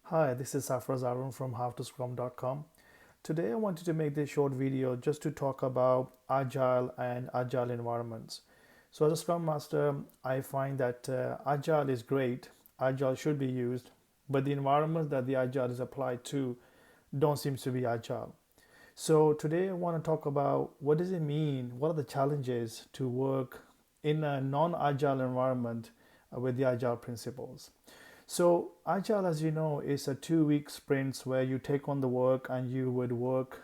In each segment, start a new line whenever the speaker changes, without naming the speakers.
Hi, this is Safraz Arun from howtoscrum.com. Today I wanted to make this short video just to talk about Agile and Agile environments. So as a Scrum Master, I find that Agile is great, Agile should be used, but the environments that the Agile is applied to don't seem to be Agile. So today I want to talk about what does it mean, what are the challenges to work in a non-Agile environment with the Agile principles. So Agile, as you know, is a 2 week sprints where you take on the work and you would work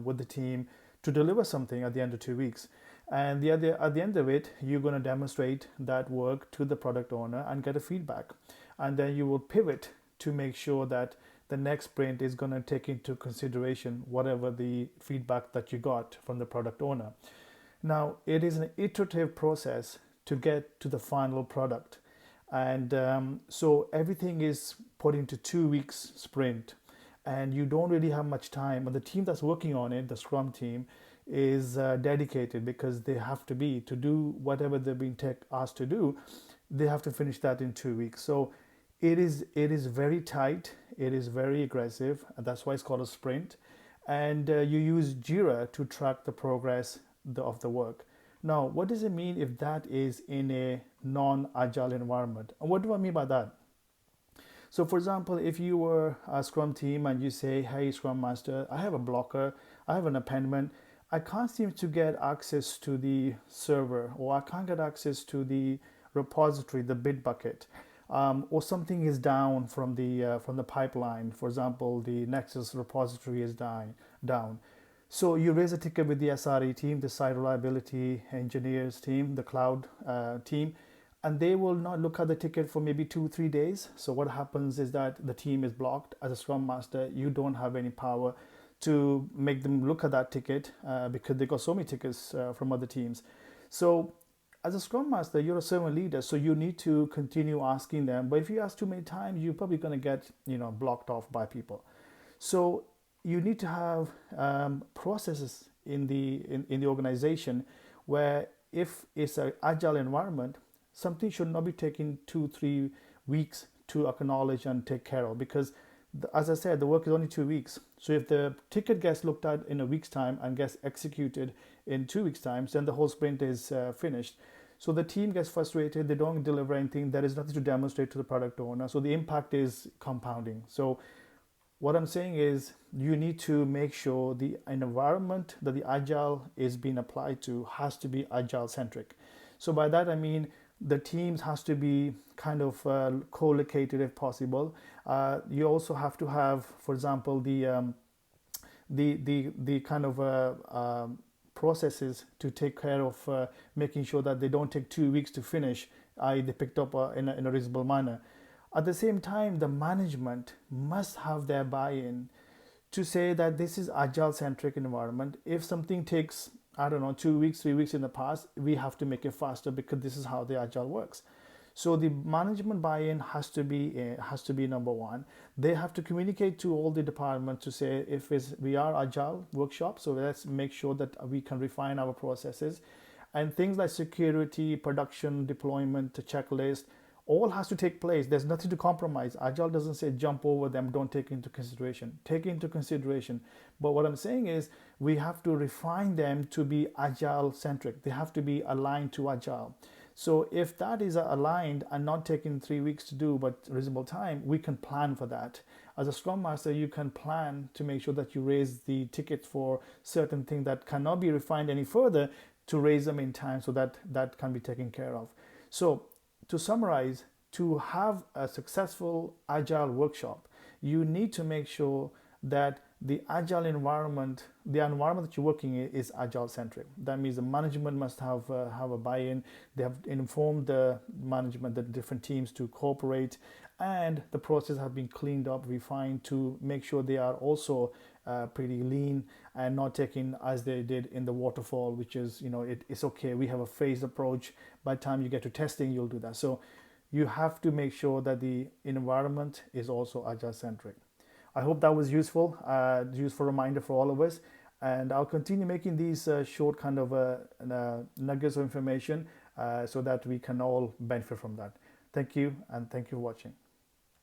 with the team to deliver something at the end of 2 weeks. And at the end of it, you're going to demonstrate that work to the product owner and get a feedback. And then you will pivot to make sure that the next sprint is going to take into consideration whatever the feedback that you got from the product owner. Now, it is an iterative process to get to the final product. And so everything is put into 2 weeks sprint, and you don't really have much time. But the team that's working on it, the Scrum team, is dedicated because they have to be to do whatever they've been asked to do. They have to finish that in 2 weeks. So it is very tight. It is very aggressive, and that's why it's called a sprint. And you use Jira to track the progress of the work. Now, what does it mean if that is in a non-agile environment? And what do I mean by that? So, for example, if you were a Scrum team and you say, hey, Scrum Master, I have a blocker, I have an appendment, I can't seem to get access to the server, or I can't get access to the repository, the Bitbucket, or something is down from the pipeline. For example, the Nexus repository is down. So you raise a ticket with the SRE team, the site reliability engineers team, the cloud team, and they will not look at the ticket for maybe 2-3 days. So what happens is that the team is blocked. As a Scrum Master, you don't have any power to make them look at that ticket because they got so many tickets from other teams. So as a Scrum Master, you're a servant leader, so you need to continue asking them. But if you ask too many times, you're probably going to get blocked off by people. So you need to have processes in the organization where if it's an agile environment, something should not be taking 2-3 weeks to acknowledge and take care of, because as I said, the work is only 2 weeks. So if the ticket gets looked at in a week's time and gets executed in 2 weeks' time, then the whole sprint is finished. So the team gets frustrated, they don't deliver anything, there is nothing to demonstrate to the product owner. So the impact is compounding. So what I'm saying is you need to make sure the environment that the agile is being applied to has to be agile centric. So by that I mean the teams has to be kind of co-located if possible. You also have to have, for example, the kind of processes to take care of making sure that they don't take 2 weeks to finish. They picked up in a reasonable manner. At the same time, the management must have their buy-in to say that this is agile-centric environment. If something takes, I don't know, 2 weeks, 3 weeks in the past, we have to make it faster because this is how the agile works. So the management buy-in has to be number one. They have to communicate to all the departments to say we are agile workshop, so let's make sure that we can refine our processes, and things like security, production, deployment, checklist, all has to take place. There's nothing to compromise. Agile doesn't say jump over them, don't take into consideration. Take into consideration. But what I'm saying is we have to refine them to be agile centric. They have to be aligned to agile. So if that is aligned and not taking 3 weeks to do, but reasonable time, we can plan for that. As a Scrum Master, you can plan to make sure that you raise the tickets for certain things that cannot be refined any further, to raise them in time so that that can be taken care of. So to summarize, to have a successful agile workshop, you need to make sure that the agile environment, the environment that you're working in, is agile centric. That means the management must have a buy-in. They have informed the management, the different teams, to cooperate, and the process have been cleaned up, refined to make sure they are also pretty lean and not taking as they did in the waterfall, which is, it's okay, we have a phased approach. By the time you get to testing, you'll do that. So you have to make sure that the environment is also agile centric. I hope that was useful reminder for all of us, and I'll continue making these short kind of nuggets of information so that we can all benefit from that. Thank you, and thank you for watching.